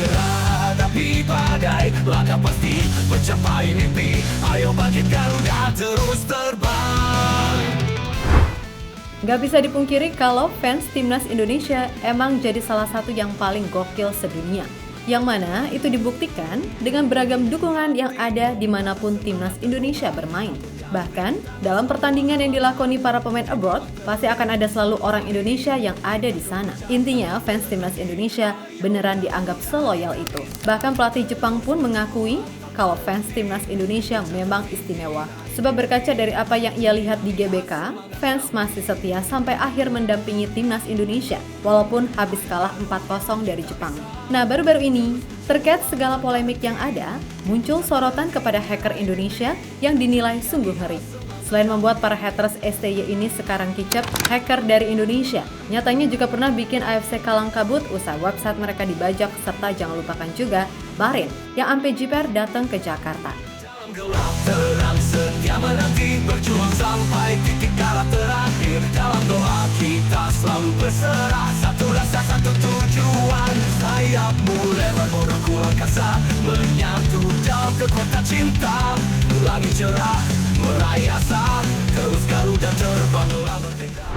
hadapi badai, langkah pasti mencapai mimpi. Ayo bangkit Garuda, terus terbang. Gak bisa dipungkiri kalau fans timnas Indonesia emang jadi salah satu yang paling gokil sedunia. Yang mana itu dibuktikan dengan beragam dukungan yang ada dimanapun timnas Indonesia bermain. Bahkan, dalam pertandingan yang dilakoni para pemain abroad, pasti akan ada selalu orang Indonesia yang ada di sana. Intinya, fans timnas Indonesia beneran dianggap seloyal itu. Bahkan pelatih Jepang pun mengakui kalau fans timnas Indonesia memang istimewa. Sebab berkaca dari apa yang ia lihat di GBK, fans masih setia sampai akhir mendampingi timnas Indonesia, walaupun habis kalah 4-0 dari Jepang. Nah, baru-baru ini, terkait segala polemik yang ada, muncul sorotan kepada hacker Indonesia yang dinilai sungguh ngeri. Selain membuat para haters STY ini sekarang kicap, hacker dari Indonesia nyatanya juga pernah bikin AFC kalang kabut usai website mereka dibajak, serta jangan lupakan juga Bahrain yang ampe jiper datang ke Jakarta. Gelap terang setia menanti, berjuang sampai titik kala terakhir. Dalam doa kita selalu berserah, satu rasa satu tujuan. Sayapmu lebar bodohku angkasa, menyatu dalam kekuatan cinta. Langit cerah meraih asa, terus Garuda terbanglah merdeka.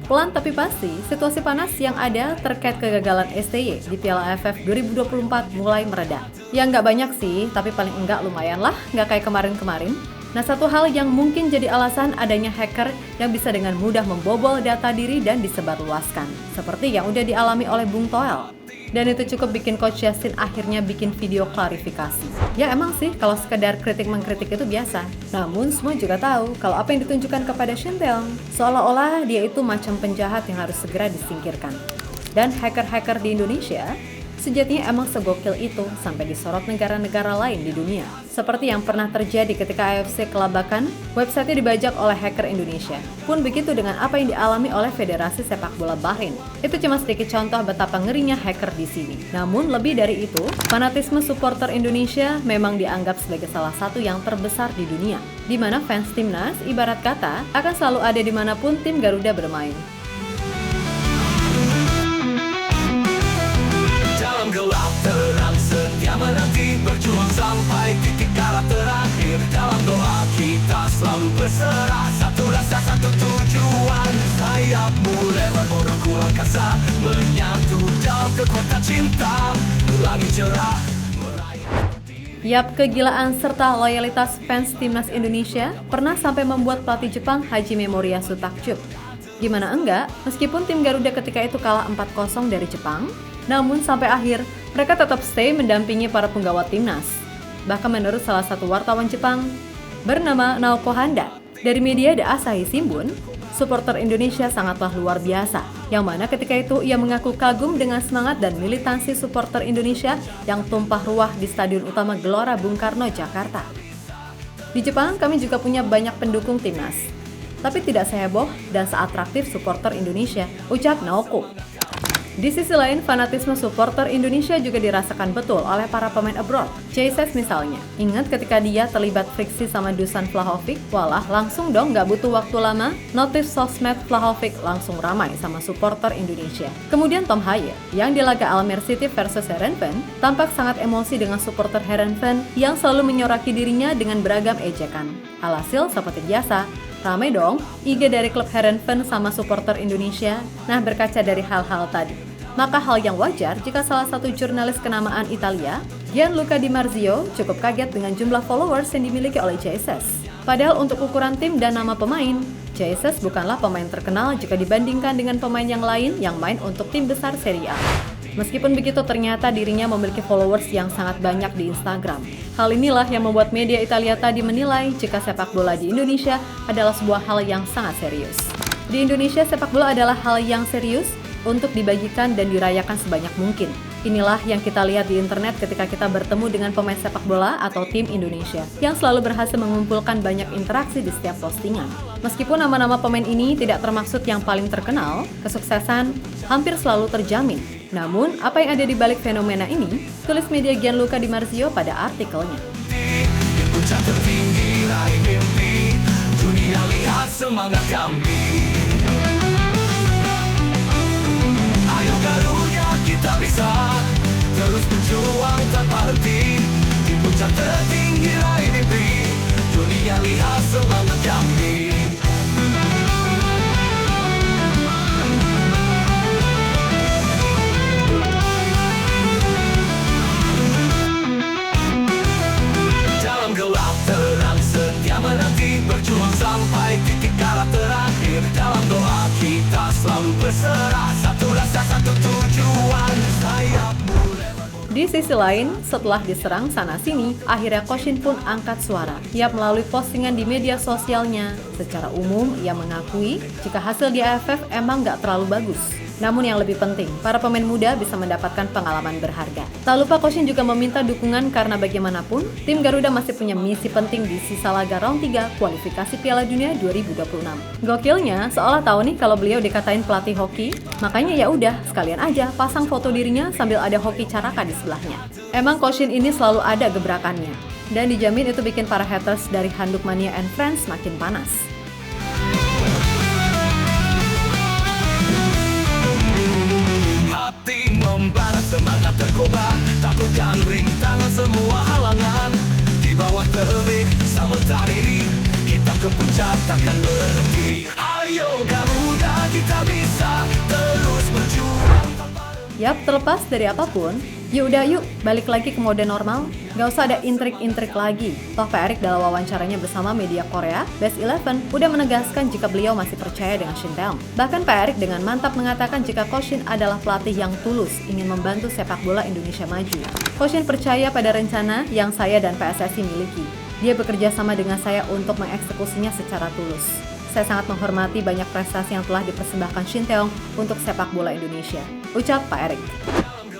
Pelan tapi pasti, situasi panas yang ada terkait kegagalan STY di Piala AFF 2024 mulai mereda. Ya nggak banyak sih, tapi paling enggak lumayan lah, nggak kayak kemarin-kemarin. Nah, satu hal yang mungkin jadi alasan adanya hacker yang bisa dengan mudah membobol data diri dan disebarluaskan, seperti yang udah dialami oleh Bung Toel. Dan itu cukup bikin Coach Justin akhirnya bikin video klarifikasi. Ya emang sih, kalau sekedar kritik-mengkritik itu biasa. Namun semua juga tahu kalau apa yang ditunjukkan kepada Shin Tae-yong seolah-olah dia itu macam penjahat yang harus segera disingkirkan. Dan hacker-hacker di Indonesia sejatinya emang segokil itu sampai disorot negara-negara lain di dunia. Seperti yang pernah terjadi ketika AFC kelabakan, websitenya dibajak oleh hacker Indonesia. Pun begitu dengan apa yang dialami oleh Federasi Sepak Bola Bahrain. Itu cuma sedikit contoh betapa ngerinya hacker di sini. Namun lebih dari itu, fanatisme supporter Indonesia memang dianggap sebagai salah satu yang terbesar di dunia, di mana fans timnas ibarat kata akan selalu ada dimanapun tim Garuda bermain. Gelap terang setia menanti, berjuang sampai titik kala terakhir. Dalam doa kita selalu berserah, satu rasa satu tujuan. Sayapmu lebar bodohku angkasa, menyatu dalam kekuatan cinta. Langit cerah meraih. Yap, kegilaan serta loyalitas fans timnas Indonesia pernah sampai membuat pelatih Jepang Hajime Moriyasu takjub. Gimana enggak, meskipun tim Garuda ketika itu kalah 4-0 dari Jepang, namun sampai akhir mereka tetap stay mendampingi para penggawa timnas. Bahkan menurut salah satu wartawan Jepang bernama Naoko Handa dari media The Asahi Shimbun, supporter Indonesia sangatlah luar biasa. Yang mana ketika itu ia mengaku kagum dengan semangat dan militansi supporter Indonesia yang tumpah ruah di Stadion Utama Gelora Bung Karno, Jakarta. Di Jepang kami juga punya banyak pendukung timnas, tapi tidak seheboh dan seatraktif supporter Indonesia, ucap Naoko. Di sisi lain, fanatisme supporter Indonesia juga dirasakan betul oleh para pemain abroad. Jesus misalnya, ingat ketika dia terlibat friksi sama Dusan Vlahovic? Walah, langsung dong gak butuh waktu lama, notif sosmed Vlahovic langsung ramai sama supporter Indonesia. Kemudian Tom Haye, yang di laga Almere City versus Heerenveen, tampak sangat emosi dengan supporter Heerenveen yang selalu menyoraki dirinya dengan beragam ejekan. Alhasil, seperti biasa, ramai dong IG dari klub Heerenveen sama supporter Indonesia. Nah, berkaca dari hal-hal tadi, maka hal yang wajar jika salah satu jurnalis kenamaan Italia, Gianluca Di Marzio, cukup kaget dengan jumlah followers yang dimiliki oleh Jesus. Padahal untuk ukuran tim dan nama pemain, Jesus bukanlah pemain terkenal jika dibandingkan dengan pemain yang lain yang main untuk tim besar Serie A. Meskipun begitu, ternyata dirinya memiliki followers yang sangat banyak di Instagram. Hal inilah yang membuat media Italia tadi menilai jika sepak bola di Indonesia adalah sebuah hal yang sangat serius. Di Indonesia, sepak bola adalah hal yang serius untuk dibagikan dan dirayakan sebanyak mungkin. Inilah yang kita lihat di internet ketika kita bertemu dengan pemain sepak bola atau tim Indonesia yang selalu berhasil mengumpulkan banyak interaksi di setiap postingan. Meskipun nama-nama pemain ini tidak termaksud yang paling terkenal, kesuksesan hampir selalu terjamin. Namun, apa yang ada di balik fenomena ini, tulis media Gianluca Di Marzio pada artikelnya. Puncak tertinggi raih mimpi, dunia lihat semangat kami. Ayo Garuda kita bisa puncak tertinggi raih mimpi, dunia lihat semangat kami. Dalam gelap terang setia menanti, berjuang sampai titik kala terakhir. Dalam doa kita selalu berserah, satu rasa satu tujuan, sayapmu. Di sisi lain, setelah diserang sana-sini, akhirnya Koshin pun angkat suara. Ia melalui postingan di media sosialnya. Secara umum, ia mengakui jika hasil di AFF emang nggak terlalu bagus. Namun yang lebih penting, para pemain muda bisa mendapatkan pengalaman berharga. Tak lupa Koshin juga meminta dukungan karena bagaimanapun, tim Garuda masih punya misi penting di sisa laga round 3 kualifikasi Piala Dunia 2026. Gokilnya, seolah tahu nih kalau beliau dikatain pelatih hoki, makanya ya udah sekalian aja pasang foto dirinya sambil ada hoki Caraka di sebelahnya. Emang Koshin ini selalu ada gebrakannya, dan dijamin itu bikin para haters dari Handuk Mania and Friends makin panas. Hati membara, semangat terkobar, takutkan rintangan semua halangan. Di bawah terbit samudra, kita ke puncak takkan berhenti. Ayo Garuda, kita bisa terus berjuang. Yap, terlepas dari apapun, yuk balik lagi ke mode normal. Gak usah ada intrik-intrik lagi. Toh Pak Erik dalam wawancaranya bersama media Korea, Best Eleven, udah menegaskan jika beliau masih percaya dengan Shin Tae-yong. Bahkan Pak Erik dengan mantap mengatakan jika Koshin adalah pelatih yang tulus ingin membantu sepak bola Indonesia maju. Koshin percaya pada rencana yang saya dan PSSI miliki. Dia bekerja sama dengan saya untuk mengeksekusinya secara tulus. Saya sangat menghormati banyak prestasi yang telah dipersembahkan Shin Tae-yong untuk sepak bola Indonesia, ucap Pak Erik.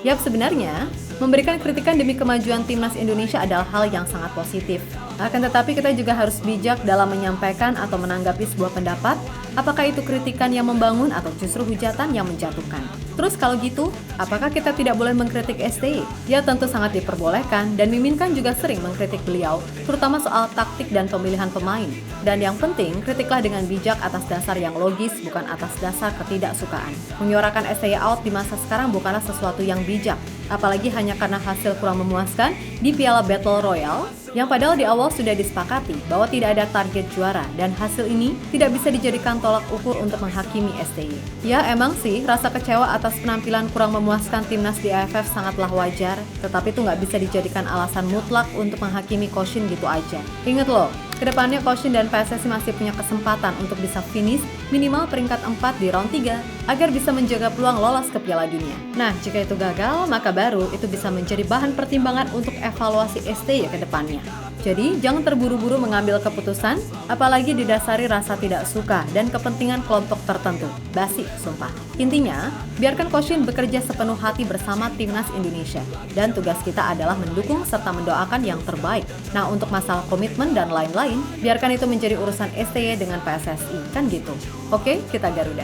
Yap, sebenarnya memberikan kritikan demi kemajuan timnas Indonesia adalah hal yang sangat positif. Akan tetapi kita juga harus bijak dalam menyampaikan atau menanggapi sebuah pendapat, apakah itu kritikan yang membangun atau justru hujatan yang menjatuhkan. Terus kalau gitu, apakah kita tidak boleh mengkritik STY? Ya tentu sangat diperbolehkan, dan Mimin kan juga sering mengkritik beliau, terutama soal taktik dan pemilihan pemain. Dan yang penting, kritiklah dengan bijak atas dasar yang logis, bukan atas dasar ketidaksukaan. Menyuarakan STY out di masa sekarang bukanlah sesuatu yang bijak, apalagi hanya karena hasil kurang memuaskan di Piala Battle Royale, yang padahal di awal sudah disepakati bahwa tidak ada target juara dan hasil ini tidak bisa dijadikan tolak ukur untuk menghakimi STY. Ya emang sih, rasa kecewa atas penampilan kurang memuaskan timnas di AFF sangatlah wajar, tetapi itu nggak bisa dijadikan alasan mutlak untuk menghakimi Koshin gitu aja. Ingat loh, kedepannya Koshin dan PSSI masih punya kesempatan untuk bisa finish minimal peringkat 4 di round 3 agar bisa menjaga peluang lolos ke Piala Dunia. Nah, jika itu gagal, maka baru itu bisa menjadi bahan pertimbangan untuk evaluasi STY ke depannya. Jadi, jangan terburu-buru mengambil keputusan, apalagi didasari rasa tidak suka dan kepentingan kelompok tertentu. Basi, sumpah. Intinya, biarkan Koshin bekerja sepenuh hati bersama timnas Indonesia. Dan tugas kita adalah mendukung serta mendoakan yang terbaik. Nah, untuk masalah komitmen dan lain-lain, biarkan itu menjadi urusan STY dengan PSSI. Kan gitu. Oke, kita Garuda.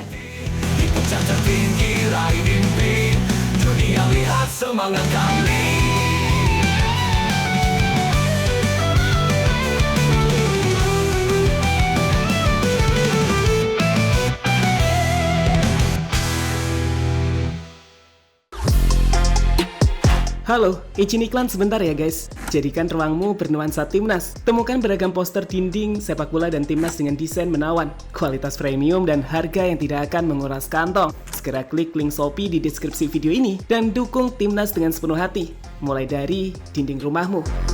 Di puncak tertinggi raih mimpi, dunia lihat semangat kami. Halo, izin iklan sebentar ya guys. Jadikan ruangmu bernuansa timnas. Temukan beragam poster dinding, sepak bola dan timnas dengan desain menawan, kualitas premium dan harga yang tidak akan menguras kantong. Segera klik link Shopee di deskripsi video ini dan dukung timnas dengan sepenuh hati. Mulai dari dinding rumahmu.